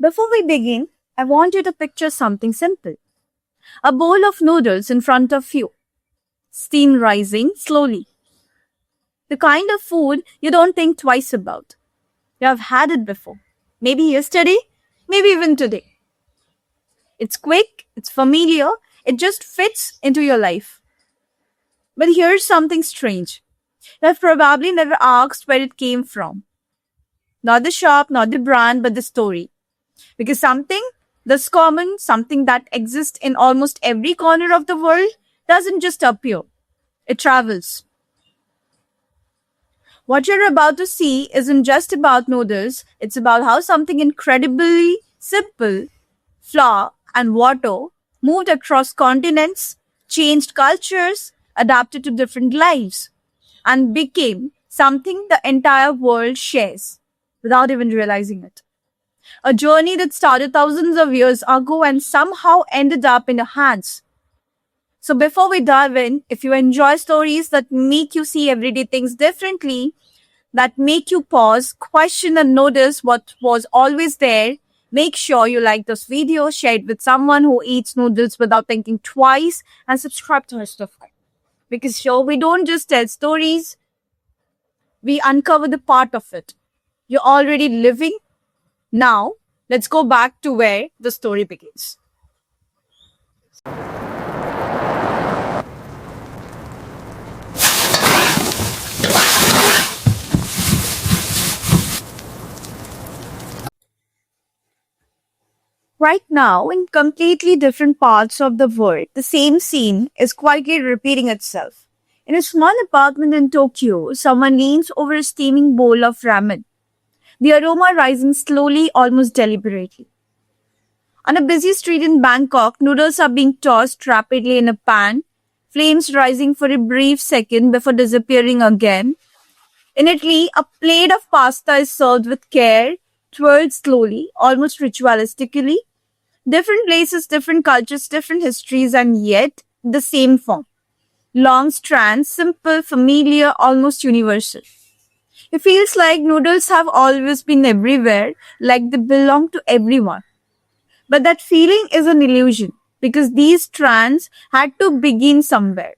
Before we begin, I want you to picture something simple. A bowl of noodles in front of you, steam rising slowly. The kind of food you don't think twice about. You have had it before. Maybe yesterday, maybe even today. It's quick, it's familiar, it just fits into your life. But here's something strange. You have probably never asked where it came from. Not the shop, not the brand, but the story. Because something that's common, something that exists in almost every corner of the world, doesn't just appear, it travels. What you're about to see isn't just about noodles, it's about how something incredibly simple, flour and water, moved across continents, changed cultures, adapted to different lives, and became something the entire world shares without even realizing it. A journey that started thousands of years ago and somehow ended up in your hands. So before we dive in, if you enjoy stories that make you see everyday things differently, that make you pause, question and notice what was always there, make sure you like this video, share it with someone who eats noodles without thinking twice, and subscribe to our stuff. Because sure, we don't just tell stories, we uncover the part of it you're already living. Now, let's go back to where the story begins. Right now, in completely different parts of the world, the same scene is quietly repeating itself. In a small apartment in Tokyo, someone leans over a steaming bowl of ramen, the aroma rising slowly, almost deliberately. On a busy street in Bangkok, noodles are being tossed rapidly in a pan, flames rising for a brief second before disappearing again. In Italy, a plate of pasta is served with care, twirled slowly, almost ritualistically. Different places, different cultures, different histories, and yet the same form. Long strands, simple, familiar, almost universal. It feels like noodles have always been everywhere, like they belong to everyone. But that feeling is an illusion because these strands had to begin somewhere.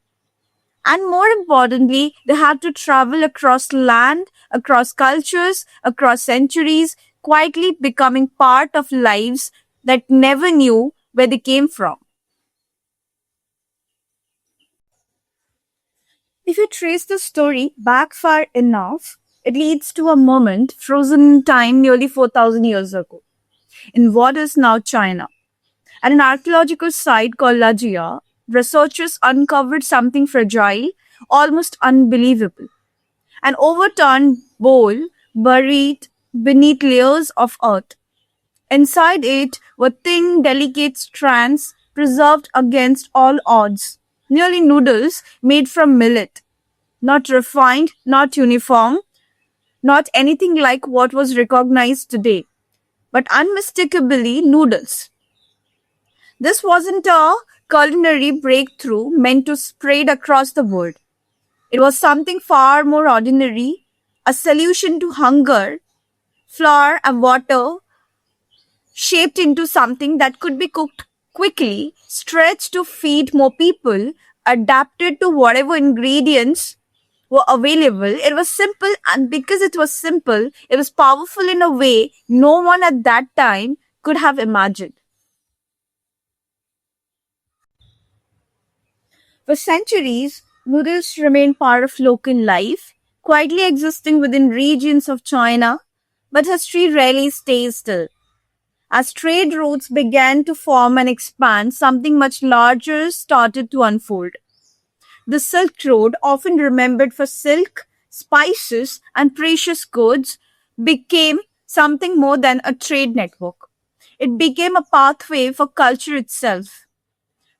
And more importantly, they had to travel across land, across cultures, across centuries, quietly becoming part of lives that never knew where they came from. If you trace the story back far enough, it leads to a moment frozen in time nearly 4,000 years ago, in what is now China. At an archaeological site called Lajia, researchers uncovered something fragile, almost unbelievable. An overturned bowl buried beneath layers of earth. Inside it were thin, delicate strands preserved against all odds. Nearly noodles made from millet. Not refined, not uniform, not anything like what was recognized today, but unmistakably noodles. This wasn't a culinary breakthrough meant to spread across the world. It was something far more ordinary, a solution to hunger, flour and water shaped into something that could be cooked quickly, stretched to feed more people, adapted to whatever ingredients were available. It was simple, and because it was simple, it was powerful in a way no one at that time could have imagined. For centuries, noodles remained part of local life, quietly existing within regions of China, but history rarely stays still. As trade routes began to form and expand, something much larger started to unfold. The Silk Road, often remembered for silk, spices, and precious goods, became something more than a trade network. It became a pathway for culture itself.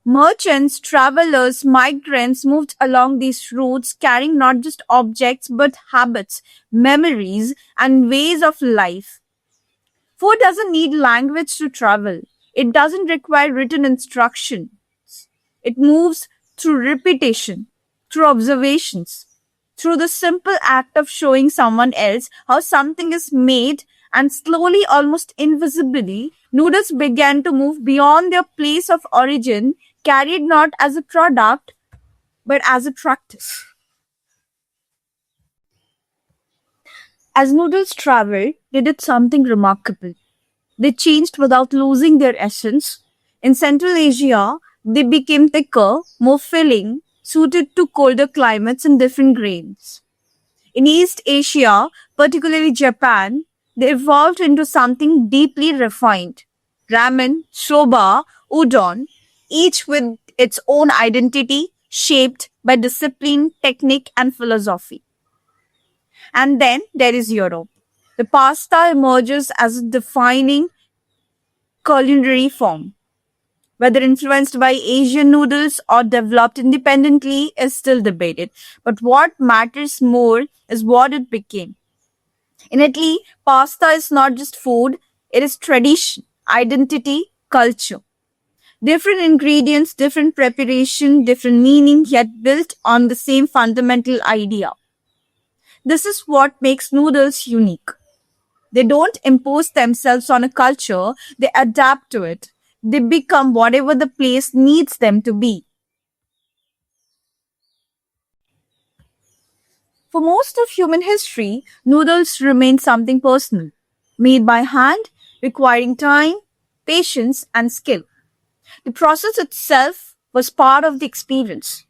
Merchants, travelers, migrants moved along these routes carrying not just objects but habits, memories, and ways of life. Food doesn't need language to travel. It doesn't require written instruction. It moves through repetition, through observations, through the simple act of showing someone else how something is made And slowly, almost invisibly, noodles began to move beyond their place of origin, carried not as a product but as a practice. As noodles traveled, they did something remarkable. They changed without losing their essence. In Central Asia, they became thicker, more filling, suited to colder climates and different grains. In East Asia, particularly Japan, they evolved into something deeply refined. Ramen, soba, udon, each with its own identity, shaped by discipline, technique, and philosophy. And then there is Europe. The pasta emerges as a defining culinary form. Whether influenced by Asian noodles or developed independently is still debated. But what matters more is what it became. In Italy, pasta is not just food, it is tradition, identity, culture. Different ingredients, different preparation, different meaning, yet built on the same fundamental idea. This is what makes noodles unique. They don't impose themselves on a culture, they adapt to it. They become whatever the place needs them to be. For most of human history, noodles remain something personal, made by hand, requiring time, patience, and skill. The process itself was part of the experience.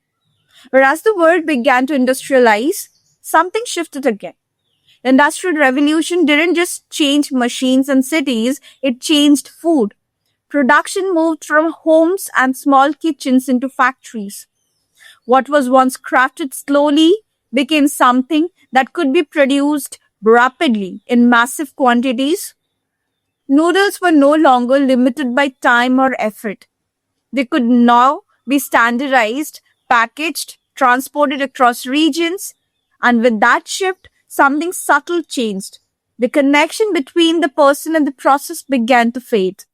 Whereas the world began to industrialize, something shifted again. The Industrial Revolution didn't just change machines and cities, it changed food. Production moved from homes and small kitchens into factories. What was once crafted slowly became something that could be produced rapidly in massive quantities. Noodles were no longer limited by time or effort. They could now be standardized, packaged, transported across regions, and with that shift, something subtle changed. The connection between the person and the process began to fade.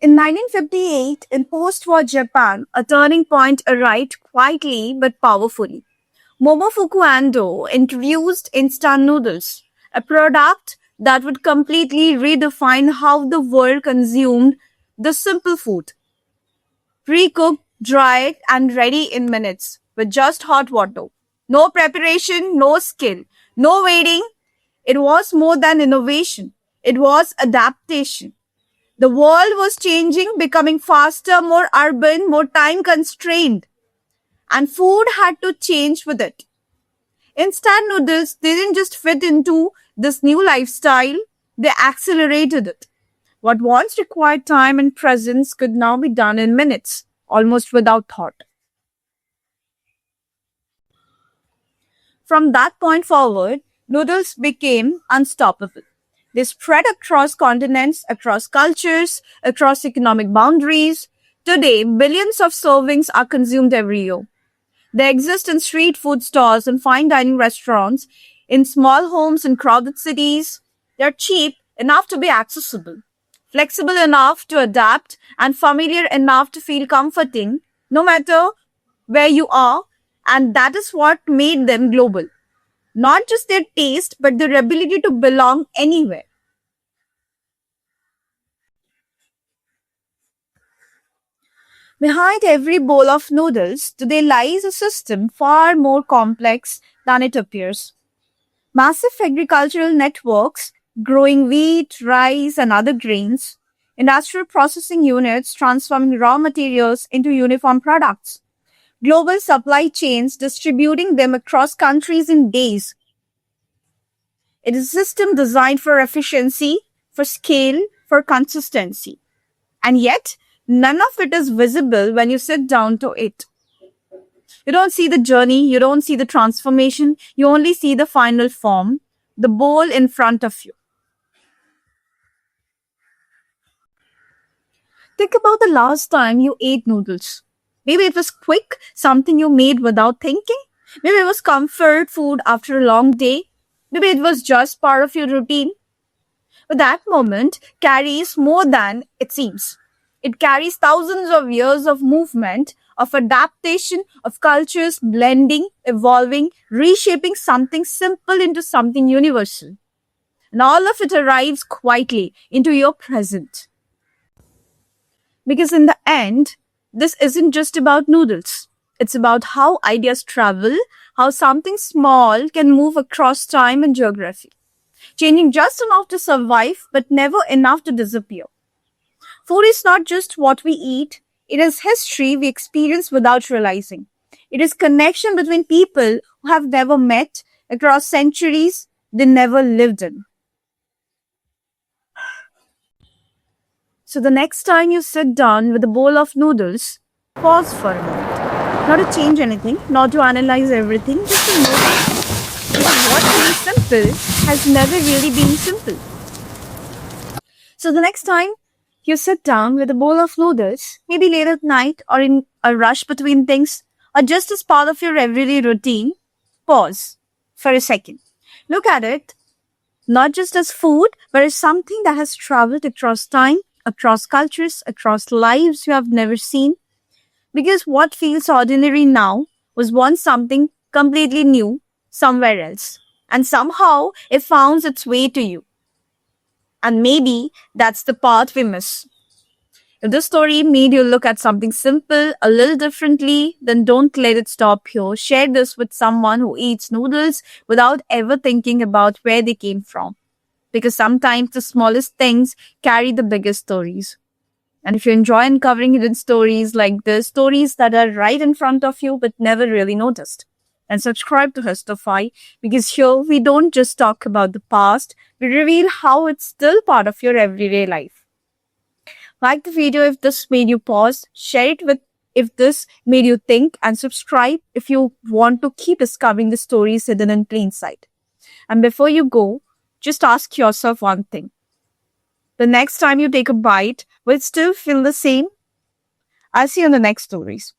In 1958, in post war Japan, a turning point arrived quietly but powerfully. Momofuku Ando introduced instant noodles, a product that would completely redefine how the world consumed the simple food. Pre-cooked, dried, and ready in minutes with just hot water. No preparation, no skill, no waiting. It was more than innovation. It was adaptation. The world was changing, becoming faster, more urban, more time constrained. And food had to change with it. Instant noodles didn't just fit into this new lifestyle, they accelerated it. What once required time and presence could now be done in minutes, almost without thought. From that point forward, noodles became unstoppable. They spread across continents, across cultures, across economic boundaries. Today, billions of servings are consumed every year. They exist in street food stores and fine dining restaurants, in small homes in crowded cities. They're cheap enough to be accessible, flexible enough to adapt, and familiar enough to feel comforting, no matter where you are. And that is what made them global. Not just their taste, but their ability to belong anywhere. Behind every bowl of noodles today lies a system far more complex than it appears. Massive agricultural networks growing wheat, rice, and other grains, industrial processing units transforming raw materials into uniform products, global supply chains distributing them across countries in days. It is a system designed for efficiency, for scale, for consistency. And yet, none of it is visible when you sit down to it. You don't see the journey, you don't see the transformation, you only see the final form, the bowl in front of you. Think about the last time you ate noodles. Maybe it was quick, something you made without thinking. Maybe it was comfort food after a long day. Maybe it was just part of your routine. But that moment carries more than it seems. It carries thousands of years of movement, of adaptation, of cultures blending, evolving, reshaping something simple into something universal. And all of it arrives quietly into your present. Because in the end, this isn't just about noodles. It's about how ideas travel, how something small can move across time and geography, changing just enough to survive, but never enough to disappear. Food is not just what we eat, it is history we experience without realizing. It is connection between people who have never met across centuries they never lived in. So the next time you sit down with a bowl of noodles, pause for a moment. Not to change anything, not to analyze everything, just to notice. Because what seems simple has never really been simple. So the next time you sit down with a bowl of noodles, maybe late at night or in a rush between things, or just as part of your everyday routine, pause for a second. Look at it not just as food, but as something that has traveled across time, across cultures, across lives you have never seen. Because what feels ordinary now was once something completely new somewhere else. And somehow it found its way to you. And maybe that's the part we miss. If this story made you look at something simple a little differently, then don't let it stop here. Share this with someone who eats noodles without ever thinking about where they came from. Because sometimes the smallest things carry the biggest stories. And if you enjoy uncovering hidden stories like this, stories that are right in front of you but never really noticed, and subscribe to Histify, because here we don't just talk about the past, we reveal how it's still part of your everyday life. Like the video if this made you pause, share it with if this made you think, and subscribe if you want to keep discovering the stories hidden in plain sight. And before you go, just ask yourself one thing. The next time you take a bite, will it still feel the same? I'll see you on the next stories.